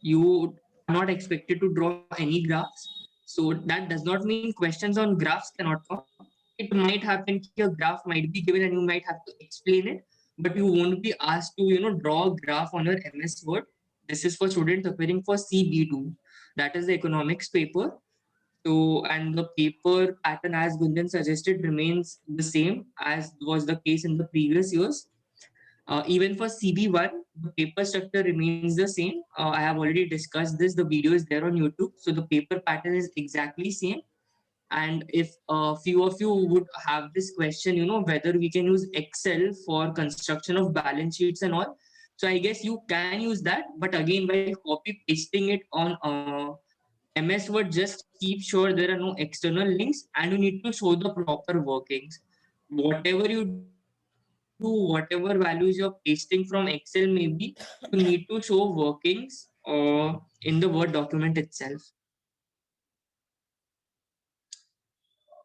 you are not expected to draw any graphs. So that does not mean questions on graphs cannot come. It might happen that a graph might be given and you might have to explain it, but you won't be asked to draw a graph on your MS Word. This is for students appearing for CB2. That is the economics paper. So, and the paper pattern, as Gunjan suggested, remains the same as was the case in the previous years. Even for CB1, the paper structure remains the same. I have already discussed this. The video is there on YouTube. So the paper pattern is exactly same. And if a few of you would have this question, whether we can use Excel for construction of balance sheets and all. So I guess you can use that. But again, while copy pasting it on MS Word, just keep sure there are no external links and you need to show the proper workings. Whatever you do, whatever values you're pasting from Excel, maybe you need to show workings in the Word document itself.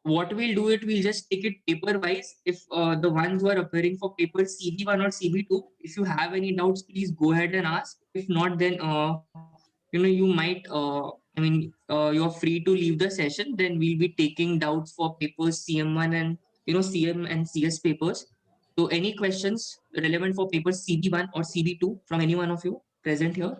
What we'll do it, we'll just take it paper wise. If the ones who are appearing for paper CB1 or CB2, if you have any doubts, please go ahead and ask. If not, then you might you're free to leave the session. Then we'll be taking doubts for papers CM1 and CM and CS papers. So any questions relevant for papers CB1 or CB2 from any one of you present here?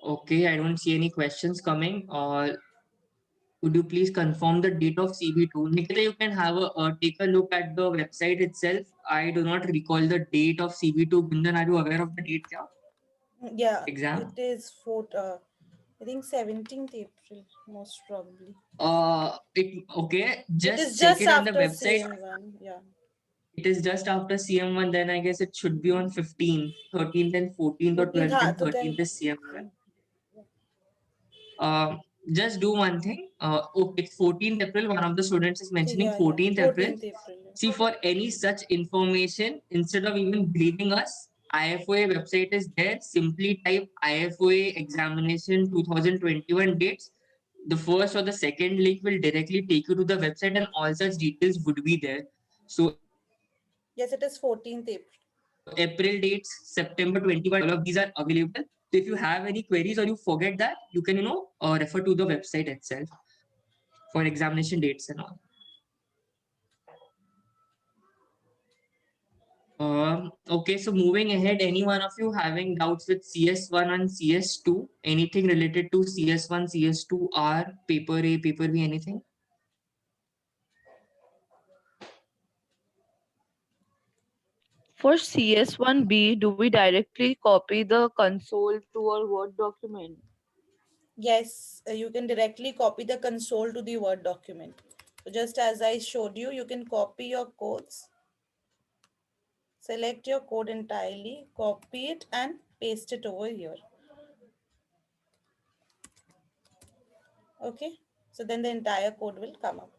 Okay, I don't see any questions coming. Could you please confirm the date of CB2? Nikita, you can have take a look at the website itself. I do not recall the date of CB2. Gunjan, are you aware of the date? Yeah, Yeah, it exam. is for I think 17th April, most probably. It okay. It Just is check just it on the after website. CM1. Yeah. It is just after CM1. Then I guess it should be on 15th, 13th, and 14th, or 14th, 12th हाँ, and तो then 13th is CM1. Just do one thing. Okay, it's 14th April. One of the students is mentioning yeah, 14th April. 14th April. See, for any such information, instead of even believing us, IFOA website is there. Simply type IFOA examination 2021 dates. The first or the second link will directly take you to the website, and all such details would be there. So April dates, Yes, it is September 14th 21, April. all of these are available. So if you have any queries or you forget that, you can refer to the website itself for examination dates and all. Okay, so moving ahead, any one of you having doubts with CS1 and CS2? Anything related to CS1, CS2, R, paper A, paper B, anything? For CS1B, do we directly copy the console to our Word document? Yes, you can directly copy the console to the Word document. So just as I showed you, you can copy your codes, select your code entirely, copy it and paste it over here. Okay, so then the entire code will come up.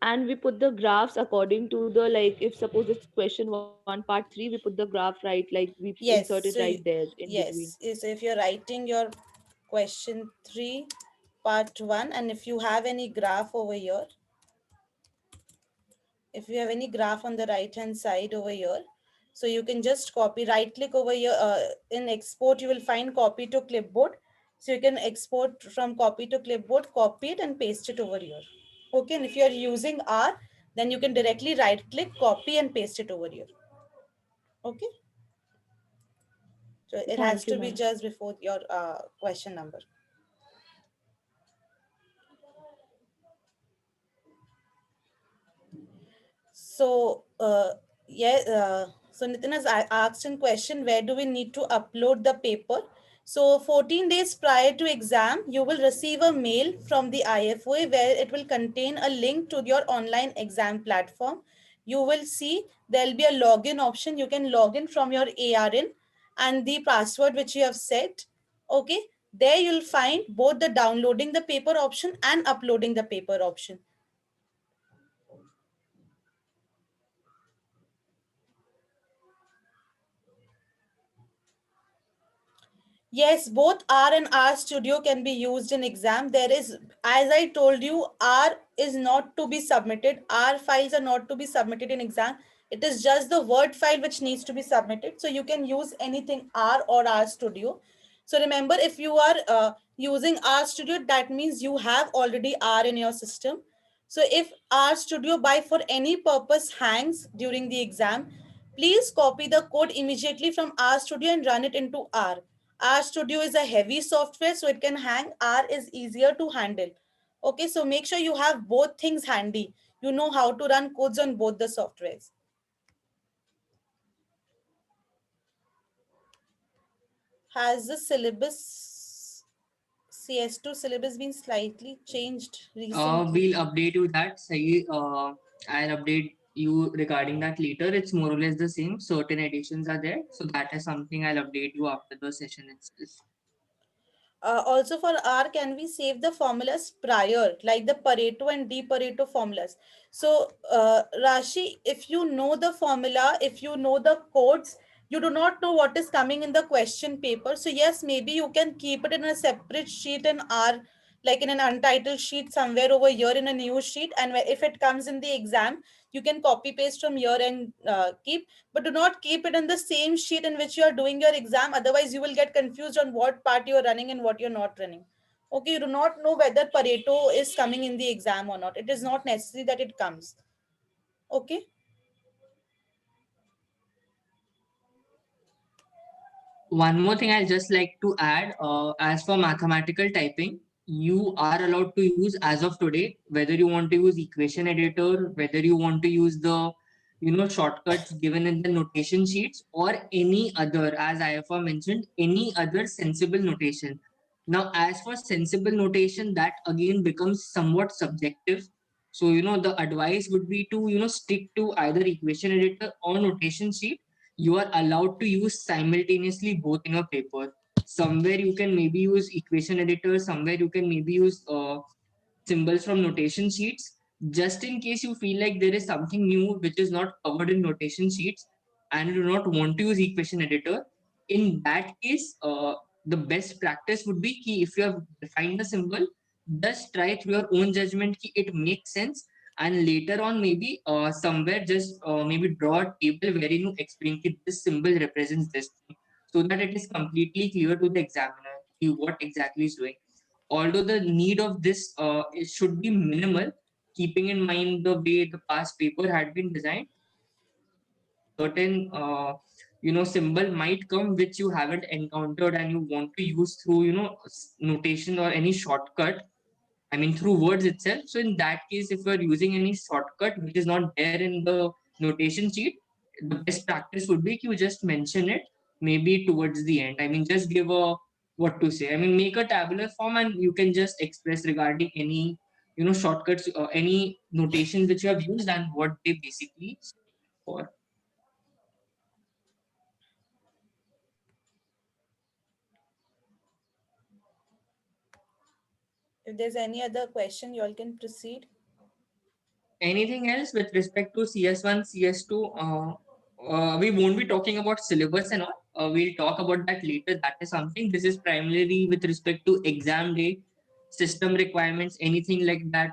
And we put the graphs according to the, like, if suppose it's question 1 part 3, we put the graph right, like we insert Yes, it so right there in between. yes, so if you're writing your question 3, part 1, and if you have any graph over here, if you have any graph on the right hand side over here, so you can just copy, right click over here, in export you will find copy to clipboard. So you can export from copy to clipboard, copy it and paste it over here. Okay, and if you are using R, then you can directly right click, copy and paste it over here. Okay, so it has Thank you, to be ma'am. just before your question number. So, yeah, so Nitin has asked in question, where do we need to upload the paper? So 14 days prior to exam, you will receive a mail from the IFOA where it will contain a link to your online exam platform. You will see there'll be a login option. You can log in from your ARN and the password which you have set. Okay, there you'll find both the downloading the paper option and uploading the paper option. Yes, both R and R Studio can be used in exam. There is, as I told you, R is not to be submitted. R files are not to be submitted in exam. It is just the Word file which needs to be submitted. So you can use anything R or R Studio. So remember, if you are using R Studio, that means you have already R in your system. So if R Studio by for any purpose hangs during the exam, please copy the code immediately from R Studio and run it into R. R Studio is a heavy software, so it can hang. R is easier to handle. Okay, so make sure you have both things handy. You know how to run codes on both the softwares. Has the syllabus CS2 syllabus been slightly changed recently? We'll update you that. Sahi, I'll update you regarding that later. It's more or less the same. Certain additions are there. So that is something I'll update you after the session itself. Also for R, can we save the formulas prior, like the Pareto and D Pareto formulas? So, Rashi, if you know the formula, if you know the codes, you do not know what is coming in the question paper. So, yes, maybe you can keep it in a separate sheet in R, like in an untitled sheet somewhere over here in a new sheet. And if it comes in the exam, you can copy paste from here and keep, but do not keep it in the same sheet in which you are doing your exam. Otherwise, you will get confused on what part you are running and what you're not running. Okay, you do not know whether Pareto is coming in the exam or not. It is not necessary that it comes. Okay. One more thing I'll just like to add, as for mathematical typing, you are allowed to use as of today, whether you want to use equation editor, whether you want to use the, shortcuts given in the notation sheets or any other, as IFR mentioned, any other sensible notation. Now, as for sensible notation, that again becomes somewhat subjective. So, the advice would be to, stick to either equation editor or notation sheet. You are allowed to use simultaneously both in your paper. Somewhere you can maybe use equation editor, somewhere you can maybe use symbols from notation sheets, just in case you feel like there is something new which is not covered in notation sheets and you do not want to use equation editor. In that case, the best practice would be key if you have defined the symbol, just try through your own judgment key it makes sense, and later on maybe somewhere just maybe draw a table wherein you explain that this symbol represents this thing, so that it is completely clear to the examiner what exactly is doing. Although the need of this it should be minimal, keeping in mind the way the past paper had been designed, certain symbol might come which you haven't encountered and you want to use through notation or any shortcut, I mean, through words itself. So in that case, if you're using any shortcut which is not there in the notation sheet, the best practice would be you just mention it maybe towards the end. I mean, just give a what to say. I mean, make a tabular form and you can just express regarding any shortcuts or any notations which you have used and what they basically for. If there's any other question, you all can proceed. Anything else with respect to CS1, CS2? We won't be talking about syllabus and all. We'll talk about that later. That is something. This is primarily with respect to exam day, system requirements, anything like that.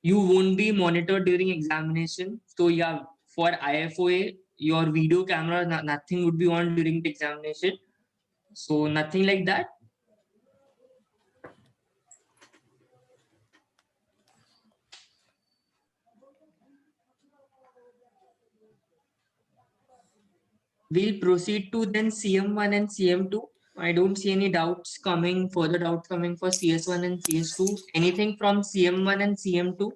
You won't be monitored during examination. So yeah, for IFOA, your video camera, nothing would be on during the examination. So nothing like that. We'll proceed to then CM1 and CM2. I don't see any further doubts coming for CS1 and CS2. Anything from CM1 and CM2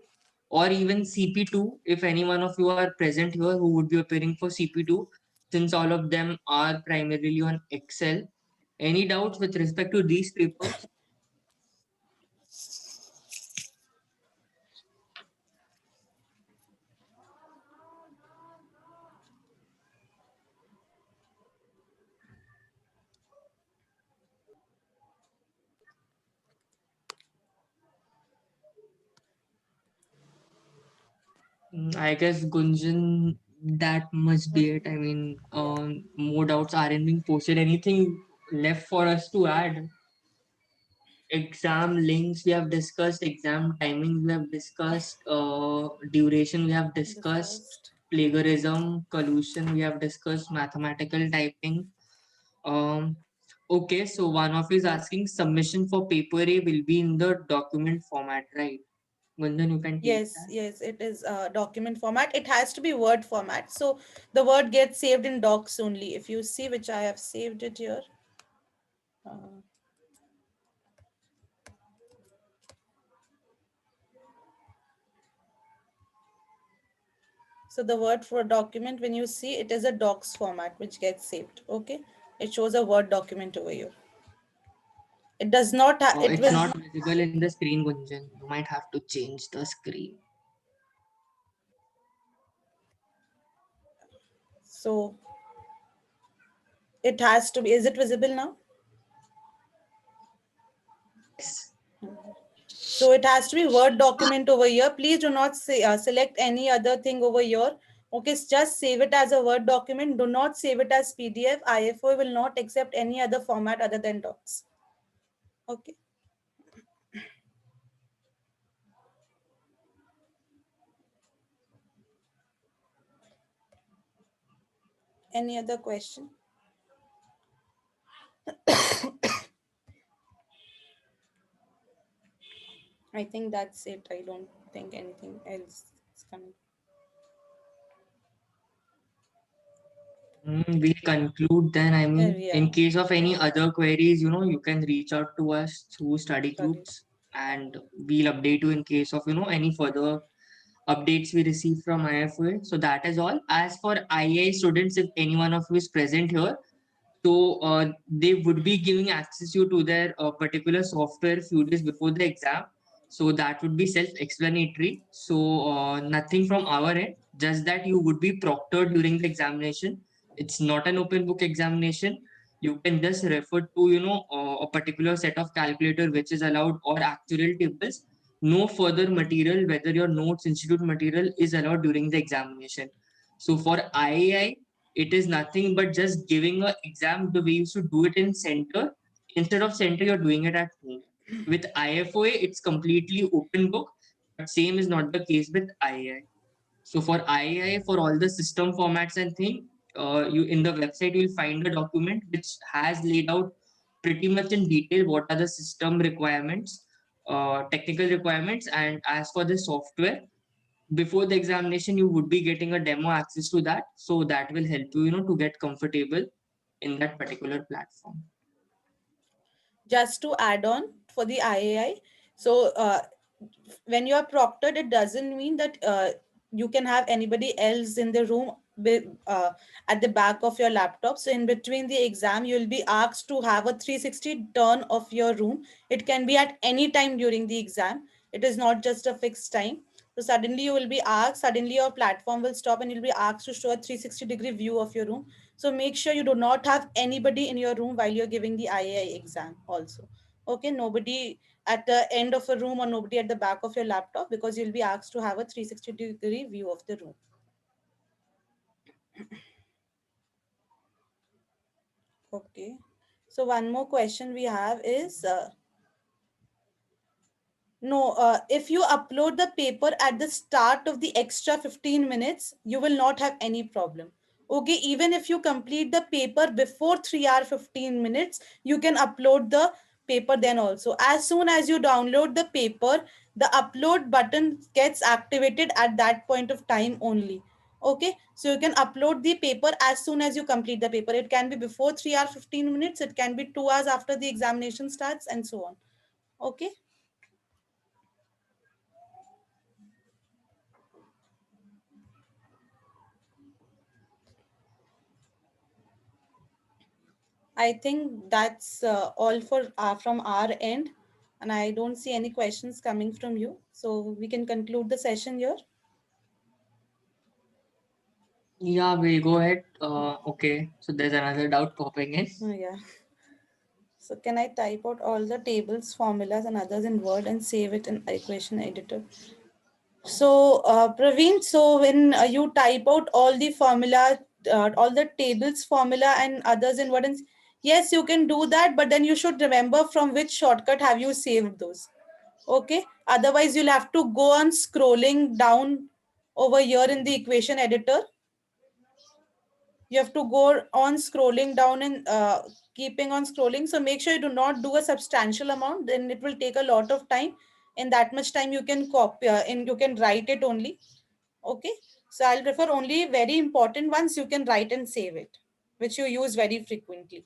or even CP2, if any one of you are present here who would be appearing for CP2, since all of them are primarily on Excel. Any doubts with respect to these papers? I guess Gunjan, that must be it. I mean, more doubts aren't being posted. Anything left for us to add? Exam links we have discussed, exam timings we have discussed, duration we have discussed, Discussed. plagiarism, collusion we have discussed, mathematical typing. Um, okay, so one of you is asking submission for paper A will be in the document format, right? Gunjan, you can take Yes, that. yes, it is document format. It has to be Word format. So the Word gets saved in docs only. If you see, which I have saved it here. Uh, so the word for document, when you see, it is a docs format which gets saved. Okay, it shows a Word document over here. It does not. It It's will. not visible in the screen, Gunjan. You might have to change the screen. So it has to be. Is it visible now? Yes. So it has to be Word document over here. Please do not say, select any other thing over here. Okay, just save it as a Word document. Do not save it as PDF. IFO will not accept any other format other than docs. Okay. Any other question? I think that's it. I don't think anything else is coming. We'll conclude then. I mean, Yeah. in case of any other queries, you can reach out to us through study Sorry. groups and we'll update you in case of, any further updates we receive from IFA. So that is all. As for IA students, if any one of you is present here, so they would be giving access you to their particular software few days before the exam. So that would be self-explanatory. So nothing from our end, just that you would be proctored during the examination. It's not an open book examination. You can just refer to a particular set of calculator which is allowed or actuarial tables. No further material, whether your notes, institute material, is allowed during the examination. So for IAI, it is nothing but just giving an exam the way you should do it in center. Instead of center, you're doing it at home. With IFOA, it's completely open book, but same is not the case with IAI. So for IAI, for all the system formats and thing, you in the website you'll find a document which has laid out pretty much in detail what are the system requirements, technical requirements, and as for the software, before the examination you would be getting a demo access to that, so that will help you, to get comfortable in that particular platform. Just to add on for the IAI, so when you are proctored, it doesn't mean that you can have anybody else in the room at the back of your laptop. So in between the exam, you will be asked to have a 360 turn of your room. It can be at any time during the exam. It is not just a fixed time. So suddenly you will be asked, suddenly your platform will stop and you'll be asked to show a 360-degree view of your room. So make sure you do not have anybody in your room while you're giving the IAI exam also. Okay, nobody at the end of a room or nobody at the back of your laptop, because you'll be asked to have a 360-degree view of the room. Okay. So one more question we have is, no, if you upload the paper at the start of the extra 15 minutes, you will not have any problem. Okay, even if you complete the paper before 3 hour 15 minutes, you can upload the paper then also. As soon as you download the paper, the upload button gets activated at that point of time only. Okay, so you can upload the paper as soon as you complete the paper. It can be before 3 hour 15 minutes, it can be 2 hours after the examination starts, and so on. Okay. I think that's all for from our end, and I don't see any questions coming from you. So we can conclude the session here. Yeah, we'll go ahead. Okay, so there's another doubt popping in. Oh, yeah. So can I type out all the tables, formulas, and others in Word and save it in equation editor? So, Praveen, so when you type out all the formula, all the tables, formula, and others in Word, and yes, you can do that, but then you should remember from which shortcut have you saved those. Okay. Otherwise, you'll have to go on scrolling down over here in the equation editor. You have to go on scrolling down and keeping on scrolling. So make sure you do not do a substantial amount. Then it will take a lot of time. In that much time, you can copy and you can write it only. Okay. So I'll prefer only very important ones you can write and save it, which you use very frequently.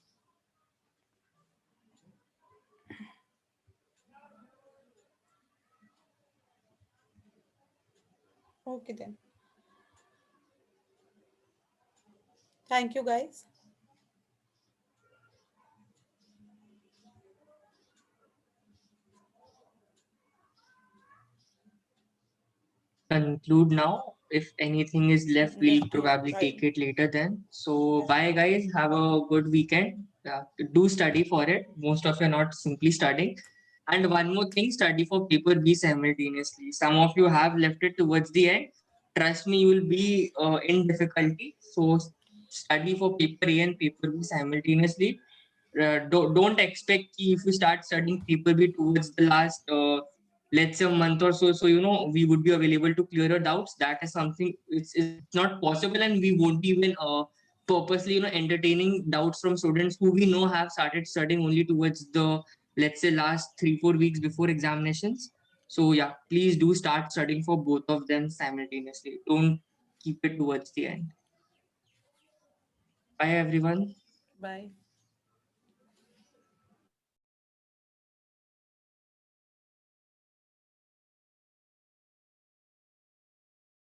Okay then. Thank you guys. Conclude now. If anything is left, we'll Yeah, probably right. take it later then. So bye guys. Have a good weekend. Do study for it. Most of you are not simply studying. And one more thing, study for paper B simultaneously. Some of you have left it towards the end. Trust me, you will be in difficulty. So study for paper A and paper B simultaneously. Don't expect if you start studying paper B towards the last let's say a month or so, so we would be available to clear your doubts. That is something it's not possible, and we won't be even purposely entertaining doubts from students who we know have started studying only towards the, let's say, last 3-4 weeks before examinations. So yeah, please do start studying for both of them simultaneously. Don't keep it towards the end. Bye everyone. Bye.